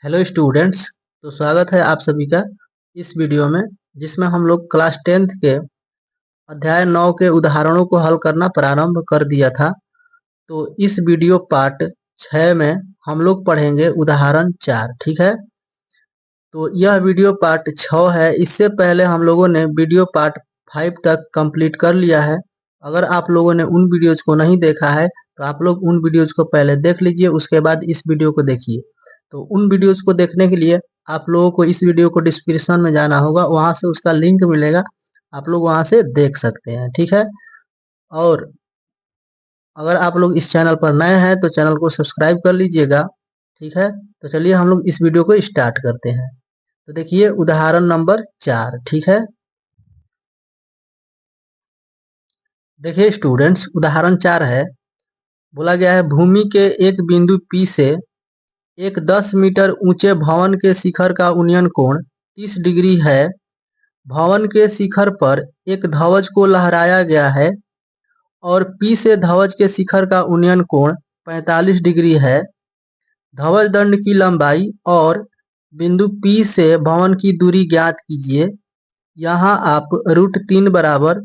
Hello students. तो स्वागत है आप सभी का इस वीडियो में, जिसमें हम लोग क्लास 10th के अध्याय 9 के उदाहरणों को हल करना प्रारंभ कर दिया था। तो इस वीडियो पार्ट 6 में हम लोग पढ़ेंगे उदाहरण 4। ठीक है, तो यह वीडियो पार्ट 6 है। इससे पहले हम लोगों ने वीडियो पार्ट 5 तक कंप्लीट कर लिया है। अगर आप लोगों ने उन वीडियोज को नहीं देखा है तो आप लोग उन वीडियोज को पहले देख लीजिए, उसके बाद इस वीडियो को देखिए। तो उन वीडियोज को देखने के लिए आप लोगों को इस वीडियो को डिस्क्रिप्शन में जाना होगा, वहां से उसका लिंक मिलेगा, आप लोग वहां से देख सकते हैं। ठीक है, और अगर आप लोग इस चैनल पर नए हैं तो चैनल को सब्सक्राइब कर लीजिएगा। ठीक है, तो चलिए हम लोग इस वीडियो को स्टार्ट करते हैं। तो देखिए उदाहरण नंबर 4। ठीक है, देखिए स्टूडेंट्स, उदाहरण 4 है। बोला गया है भूमि के एक बिंदु P से एक 10 मीटर ऊंचे भवन के शिखर का उन्नयन कोण 30 डिग्री है। भवन के शिखर पर एक ध्वज को लहराया गया है और P से ध्वज के शिखर का उन्नयन कोण 45 डिग्री है। ध्वज दंड की लंबाई और बिंदु P से भवन की दूरी ज्ञात कीजिए। यहाँ आप √3 बराबर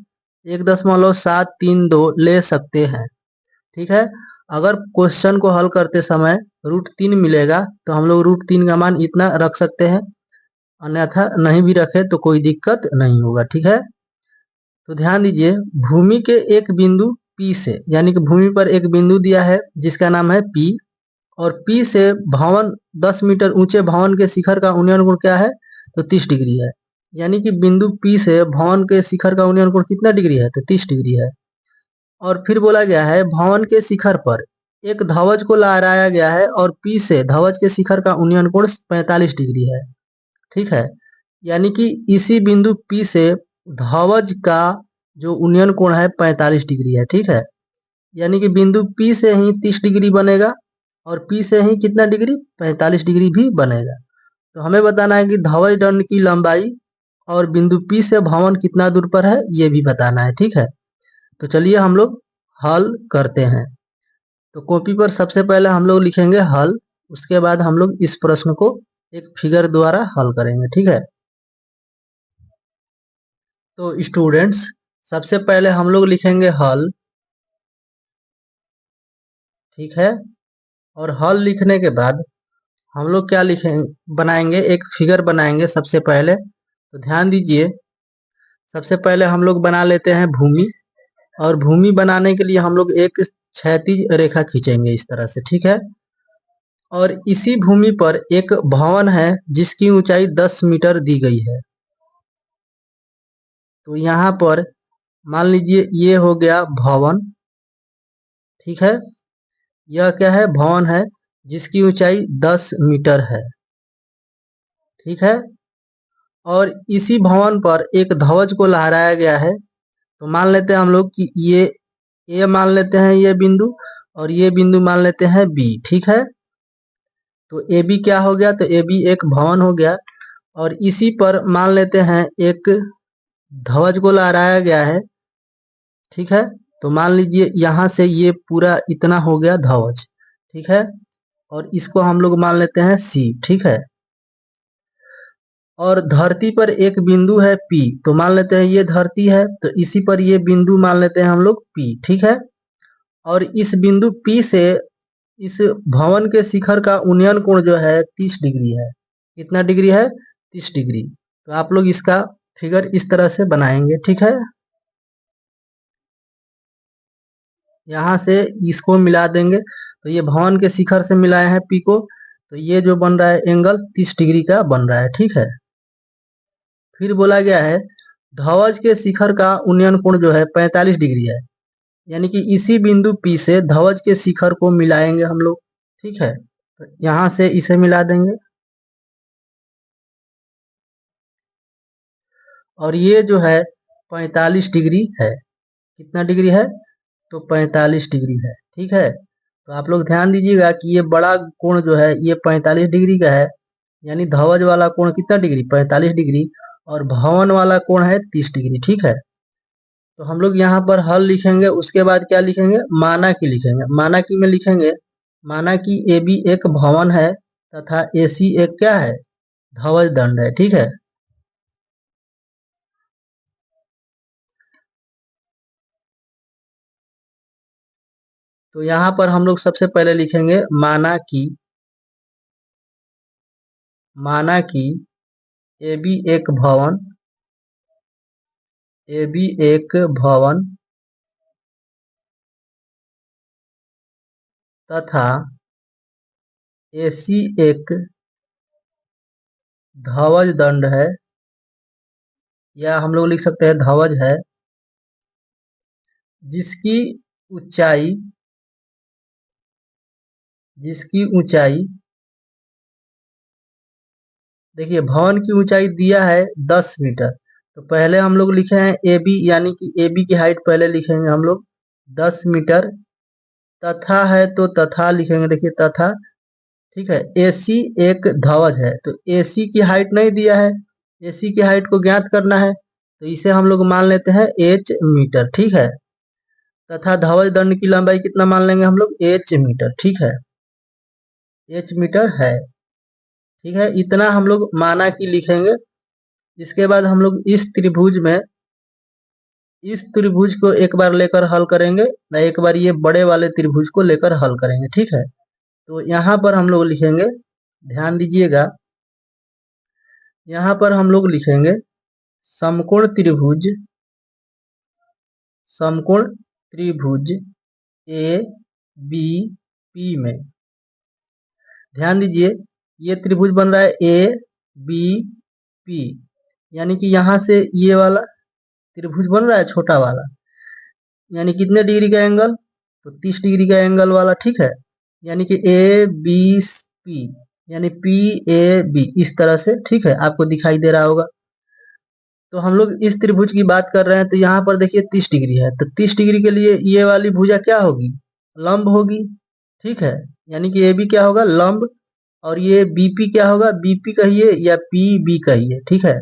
1.732 ले सकते हैं। ठीक है, अगर क्वेश्चन को हल करते समय √3 मिलेगा तो हम लोग √3 का मान इतना रख सकते हैं, अन्यथा नहीं भी रखे तो कोई दिक्कत नहीं होगा। ठीक है, तो ध्यान दीजिए, भूमि के एक बिंदु P से, यानी कि भूमि पर एक बिंदु दिया है जिसका नाम है P, और P से भवन 10 मीटर ऊंचे भवन के शिखर का उन्नयन कोण क्या है, तो 30 डिग्री है। यानी कि बिंदु P से भवन के शिखर का उन्नयन कोण कितना डिग्री है, तो 30 डिग्री है। और फिर बोला गया है भवन के शिखर पर एक ध्वज को लहराया गया है और P से ध्वज के शिखर का उन्नयन कोण 45 डिग्री है। ठीक है, यानी कि इसी बिंदु P से ध्वज का जो उन्नयन कोण है 45 डिग्री है। ठीक है, यानी कि बिंदु P से ही 30 डिग्री बनेगा और P से ही कितना डिग्री, 45 डिग्री भी बनेगा। तो हमें बताना है कि ध्वज दंड की लंबाई और बिंदु P से भवन कितना दूर पर है, ये भी बताना है। ठीक है, तो चलिए हम लोग हल करते हैं। तो कॉपी पर सबसे पहले हम लोग लिखेंगे हल, उसके बाद हम लोग इस प्रश्न को एक फिगर द्वारा हल करेंगे। ठीक है, तो स्टूडेंट्स सबसे पहले हम लोग लिखेंगे हल। ठीक है, और हल लिखने के बाद हम लोग क्या लिखेंगे, बनाएंगे एक फिगर बनाएंगे सबसे पहले। तो ध्यान दीजिए, सबसे पहले हम लोग बना लेते हैं भूमि, और भूमि बनाने के लिए हम लोग एक क्षैतिज रेखा खींचेंगे इस तरह से। ठीक है, और इसी भूमि पर एक भवन है जिसकी ऊंचाई 10 मीटर दी गई है। तो यहाँ पर मान लीजिए ये हो गया भवन। ठीक है, यह क्या है, भवन है जिसकी ऊंचाई 10 मीटर है। ठीक है, और इसी भवन पर एक ध्वज को लहराया गया है। तो मान लेते हैं हम लोग कि ये ए मान लेते हैं ये बिंदु, और ये बिंदु मान लेते हैं बी। ठीक है, तो ए बी क्या हो गया, तो ए बी एक भवन हो गया, और इसी पर मान लेते हैं एक ध्वज को लहराया गया है। ठीक है, तो मान लीजिए यहाँ से ये पूरा इतना हो गया ध्वज। ठीक है, और इसको हम लोग मान लेते हैं सी। ठीक है, और धरती पर एक बिंदु है P, तो मान लेते हैं ये धरती है, तो इसी पर ये बिंदु मान लेते हैं हम लोग P। ठीक है, और इस बिंदु P से इस भवन के शिखर का उन्नयन कोण जो है 30 डिग्री है। कितना डिग्री है, 30 डिग्री। तो आप लोग इसका फिगर इस तरह से बनाएंगे। ठीक है, यहाँ से इसको मिला देंगे, तो ये भवन के शिखर से मिलाए हैं P को, तो ये जो बन रहा है एंगल 30 डिग्री का बन रहा है। ठीक है, फिर बोला गया है ध्वज के शिखर का उन्नयन कोण जो है 45 डिग्री है। यानी कि इसी बिंदु P से ध्वज के शिखर को मिलाएंगे हम लोग। ठीक है, तो यहाँ से इसे मिला देंगे, और ये जो है 45 डिग्री है। कितना डिग्री है, तो 45 डिग्री है। ठीक है, तो आप लोग ध्यान दीजिएगा कि ये बड़ा कोण जो है ये 45 डिग्री का है, यानी ध्वज वाला कोण कितना डिग्री, 45 डिग्री, और भवन वाला कोण है 30 डिग्री। ठीक है, तो हम लोग यहाँ पर हल लिखेंगे, उसके बाद क्या लिखेंगे, माना कि लिखेंगे। माना कि में लिखेंगे, माना कि ए बी एक भवन है तथा AC एक क्या है, धवज दंड है। ठीक है, तो यहाँ पर हम लोग सबसे पहले लिखेंगे माना कि AB एक भवन तथा AC एक धवज दंड है, या हम लोग लिख सकते हैं धवज है, जिसकी ऊंचाई देखिए भवन की ऊंचाई दिया है 10 मीटर। तो पहले हम लोग लिखे हैं AB, यानी कि AB की हाइट पहले लिखेंगे हम लोग 10 मीटर। तथा है तो तथा लिखेंगे, देखिए तथा। ठीक है, AC एक धवज है, तो AC की हाइट नहीं दिया है, AC की हाइट को ज्ञात करना है, तो इसे हम लोग मान लेते हैं H मीटर। ठीक है, तथा धवज दंड की लंबाई कितना मान लेंगे हम लोग, H मीटर। ठीक है, H मीटर है। ठीक है, इतना हम लोग माना कि लिखेंगे। इसके बाद हम लोग इस त्रिभुज को एक बार लेकर हल करेंगे, ना एक बार ये बड़े वाले त्रिभुज को लेकर हल करेंगे। ठीक है, तो यहाँ पर हम लोग लिखेंगे, ध्यान दीजिएगा, यहाँ पर हम लोग लिखेंगे समकोण त्रिभुज ए बी पी में। ध्यान दीजिए, ये त्रिभुज बन रहा है ए बी पी, यानी कि यहाँ से ये वाला त्रिभुज बन रहा है छोटा वाला, यानी कितने डिग्री का एंगल, तो 30 डिग्री का एंगल वाला। ठीक है, यानी कि ए बी पी, यानी पी ए बी, इस तरह से। ठीक है, आपको दिखाई दे रहा होगा। तो हम लोग इस त्रिभुज की बात कर रहे हैं, तो यहाँ पर देखिए 30 डिग्री है, तो 30 डिग्री के लिए ये वाली भुजा क्या होगी, लंब होगी। ठीक है, यानी कि ए बी क्या होगा, लंब, और ये बीपी क्या होगा, बीपी कहिए या पी बी कहिए। ठीक है,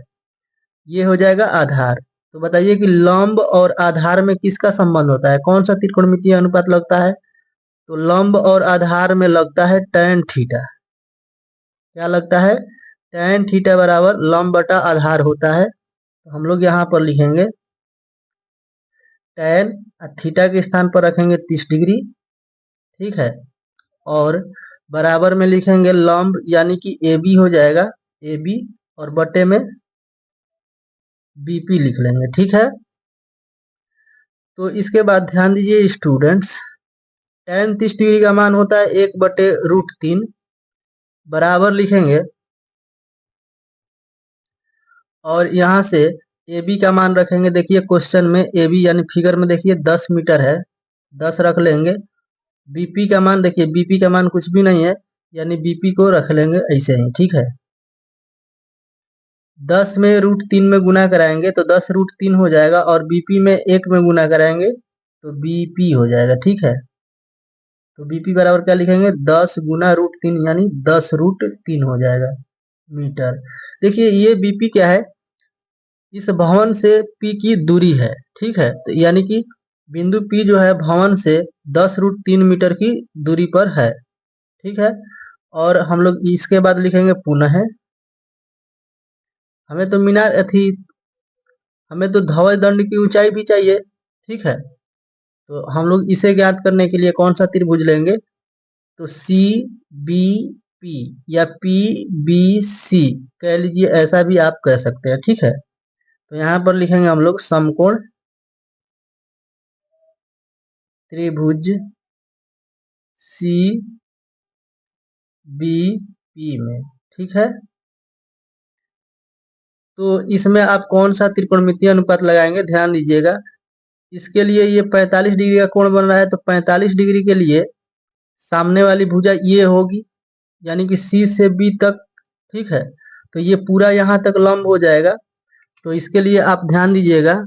ये हो जाएगा आधार। तो बताइए कि लंब और आधार में किसका संबंध होता है, कौन सा त्रिकोणमितीय अनुपात लगता है, तो लंब और आधार में लगता है tan थीटा। क्या लगता है, tan थीटा बराबर लंब बटा आधार होता है। तो हम लोग यहाँ पर लिखेंगे tan, थीटा के स्थान पर रखेंगे 30 डिग्री। ठीक है, और बराबर में लिखेंगे लंब, यानी कि ए बी हो जाएगा, ए बी, और बटे में बीपी लिख लेंगे। ठीक है, तो इसके बाद ध्यान दीजिए स्टूडेंट्स, tan 30 डिग्री का मान होता है 1/√3, बराबर लिखेंगे, और यहाँ से ए बी का मान रखेंगे। देखिए क्वेश्चन में ए बी यानी फिगर में देखिए 10 मीटर है, 10 रख लेंगे। बीपी का मान देखिए, बीपी का मान कुछ भी नहीं है, यानी बीपी को रख लेंगे ऐसे ही। ठीक है, 10 में √3 में गुना कराएंगे तो 10√3 हो जाएगा, और बीपी में 1 में गुना कराएंगे तो बीपी हो जाएगा। ठीक है, तो बीपी बराबर क्या लिखेंगे, 10 गुना √3, यानी 10√3 हो जाएगा मीटर। देखिए ये बीपी क्या है, इस भवन से पी की दूरी है। ठीक है, तो यानी कि बिंदु पी जो है भवन से 10√3 मीटर की दूरी पर है। ठीक है, और हम लोग इसके बाद लिखेंगे पुनः, हमें तो मीनार अथी हमें तो धवज दंड की ऊंचाई भी चाहिए। ठीक है, तो हम लोग इसे ज्ञात करने के लिए कौन सा त्रिभुज लेंगे, तो सी बी पी या पी बी सी कह लीजिए, ऐसा भी आप कह सकते हैं। ठीक है, तो यहाँ पर लिखेंगे हम लोग समकोण त्रिभुज सी बी पी में। ठीक है, तो इसमें आप कौन सा त्रिकोणमितीय अनुपात लगाएंगे, ध्यान दीजिएगा। इसके लिए ये 45 डिग्री का कोण बन रहा है, तो 45 डिग्री के लिए सामने वाली भुजा ये होगी, यानी कि सी से बी तक। ठीक है, तो ये पूरा यहाँ तक लंब हो जाएगा। तो इसके लिए आप ध्यान दीजिएगा,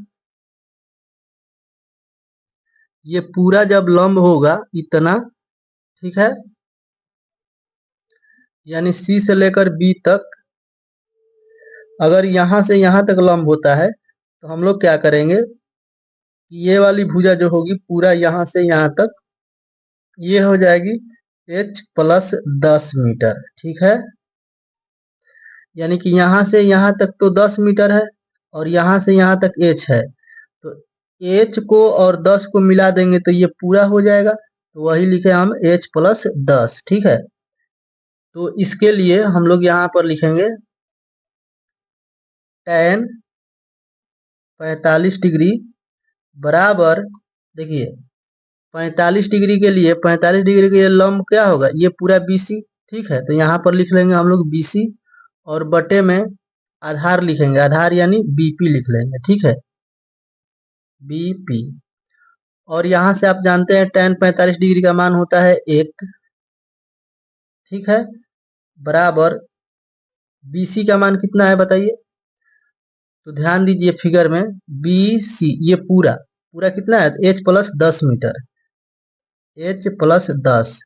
ये पूरा जब लंब होगा इतना, ठीक है, यानी सी से लेकर बी तक, अगर यहाँ से यहाँ तक लंब होता है, तो हम लोग क्या करेंगे कि ये वाली भुजा जो होगी पूरा यहाँ से यहाँ तक ये हो जाएगी, h प्लस 10 मीटर। ठीक है, यानी कि यहाँ से यहाँ तक तो 10 मीटर है और यहाँ से यहाँ तक h है, तो h को और 10 को मिला देंगे तो ये पूरा हो जाएगा, तो वही लिखे हम h प्लस 10। ठीक है, तो इसके लिए हम लोग यहाँ पर लिखेंगे tan 45 डिग्री बराबर, देखिए 45 डिग्री के लिए 45 डिग्री के लिए लंब क्या होगा, ये पूरा BC। ठीक है, तो यहाँ पर लिख लेंगे हम लोग BC और बटे में आधार लिखेंगे, आधार यानी BP लिख लेंगे। ठीक है, BP, और यहाँ से आप जानते हैं tan 45 डिग्री का मान होता है 1। ठीक है, बराबर BC का मान कितना है बताइए, तो ध्यान दीजिए फिगर में BC ये पूरा पूरा कितना है, h plus 10 metre, h plus 10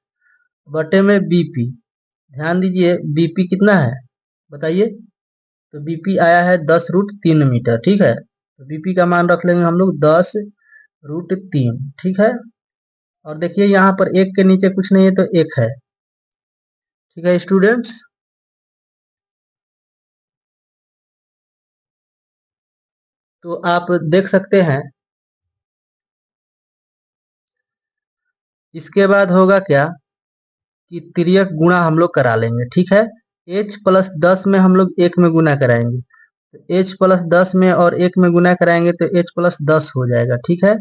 बटे में BP। ध्यान दीजिए BP कितना है बताइए, तो BP आया है 10√3 मीटर। ठीक है, तो BP का मान रख लेंगे हम लोग 10√3। ठीक है, और देखिए यहाँ पर 1 के नीचे कुछ नहीं है तो 1 है। ठीक है स्टूडेंट्स, तो आप देख सकते हैं इसके बाद होगा क्या कि तिर्यक गुणा हम लोग करा लेंगे। ठीक है, h प्लस 10 में हम लोग 1 में गुना कराएंगे, तो h प्लस 10 में और 1 में गुना कराएंगे तो h प्लस 10 हो जाएगा। ठीक है,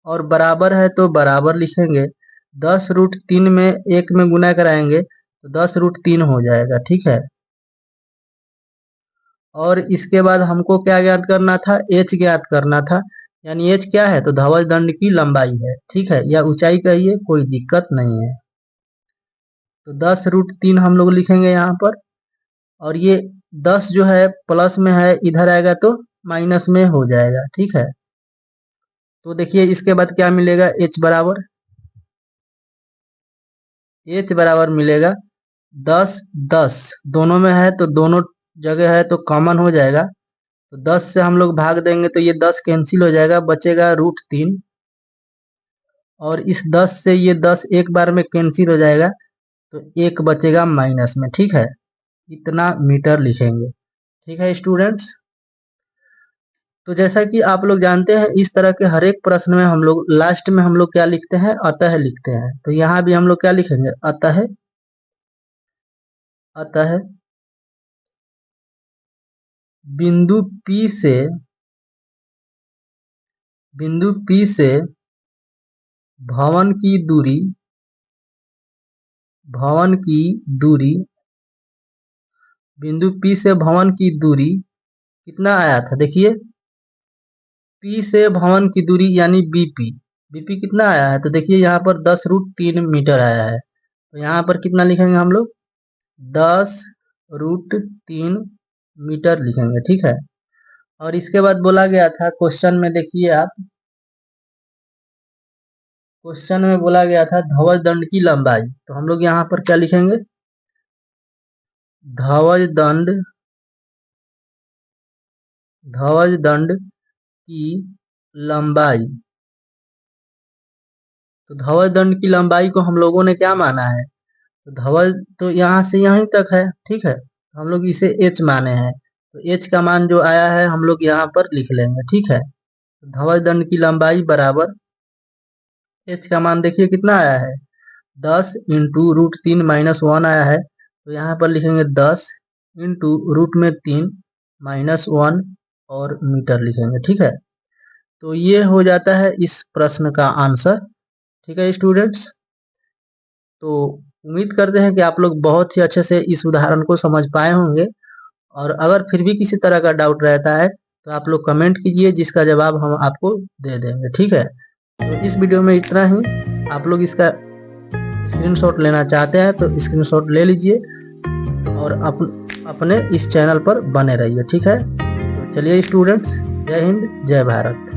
और बराबर है तो बराबर लिखेंगे, 10√3 में 1 में गुना कराएंगे तो 10√3 हो जाएगा। ठीक है, और इसके बाद हमको क्या ज्ञात करना था, h ज्ञात करना था, यानी h क्या है, तो धवल दंड की लंबाई है। ठीक है, या ऊंचाई कहिए, कोई दिक्कत नहीं है। तो 10√3 हम लोग लिखेंगे यहाँ पर, और ये 10 जो है प्लस में है, इधर आएगा तो माइनस में हो जाएगा। ठीक है, तो देखिए इसके बाद क्या मिलेगा, h बराबर मिलेगा 10 10 दोनों में है तो दोनों जगह है तो कॉमन हो जाएगा, तो 10 से हम लोग भाग देंगे तो ये 10 कैंसिल हो जाएगा, बचेगा √3, और इस 10 से ये 10 एक बार में कैंसिल हो जाएगा तो 1 बचेगा माइनस में। ठीक है, इतना मीटर लिखेंगे। ठीक है स्टूडेंट्स, तो जैसा कि आप लोग जानते हैं इस तरह के हर एक प्रश्न में हम लोग लास्ट में हम लोग क्या लिखते हैं, अतः लिखते हैं। तो यहाँ भी हम लोग क्या लिखेंगे, अतः, अतः बिंदु P से भवन की दूरी, बिंदु P से भवन की दूरी कितना आया था, देखिए P से भवन की दूरी यानी BP कितना आया है, तो देखिए यहाँ पर 10√3 मीटर आया है, तो यहाँ पर कितना लिखेंगे हम लोग, 10√3 मीटर लिखेंगे। ठीक है, और इसके बाद बोला गया था क्वेश्चन में, देखिए आप क्वेश्चन में बोला गया था धवल दंड की लंबाई, तो हम लोग यहाँ पर क्या लिखेंगे, धवल दंड की लंबाई। तो धवल दंड की लंबाई को हम लोगों ने क्या माना है, तो धवल तो यहाँ से यहीं तक है। ठीक है, हम लोग इसे h माने हैं, तो h का मान जो आया है हम लोग यहाँ पर लिख लेंगे। ठीक है, तो धवल दंड की लंबाई बराबर h का मान देखिए कितना आया है, 10 इंटू √3 माइनस 1 आया है, तो यहाँ पर लिखेंगे 10 इंटू √3 माइनस 1 और मीटर लिखेंगे। ठीक है, तो ये हो जाता है इस प्रश्न का आंसर। ठीक है स्टूडेंट्स, तो उम्मीद करते हैं कि आप लोग बहुत ही अच्छे से इस उदाहरण को समझ पाए होंगे, और अगर फिर भी किसी तरह का डाउट रहता है तो आप लोग कमेंट कीजिए, जिसका जवाब हम आपको दे देंगे। ठीक है, तो इस वीडियो में इतना ही। आप लोग इसका स्क्रीनशॉट लेना चाहते हैं तो स्क्रीनशॉट ले लीजिए, और अपने इस चैनल पर बने रहिए। ठीक है, तो चलिए स्टूडेंट्स, जय हिंद जय भारत।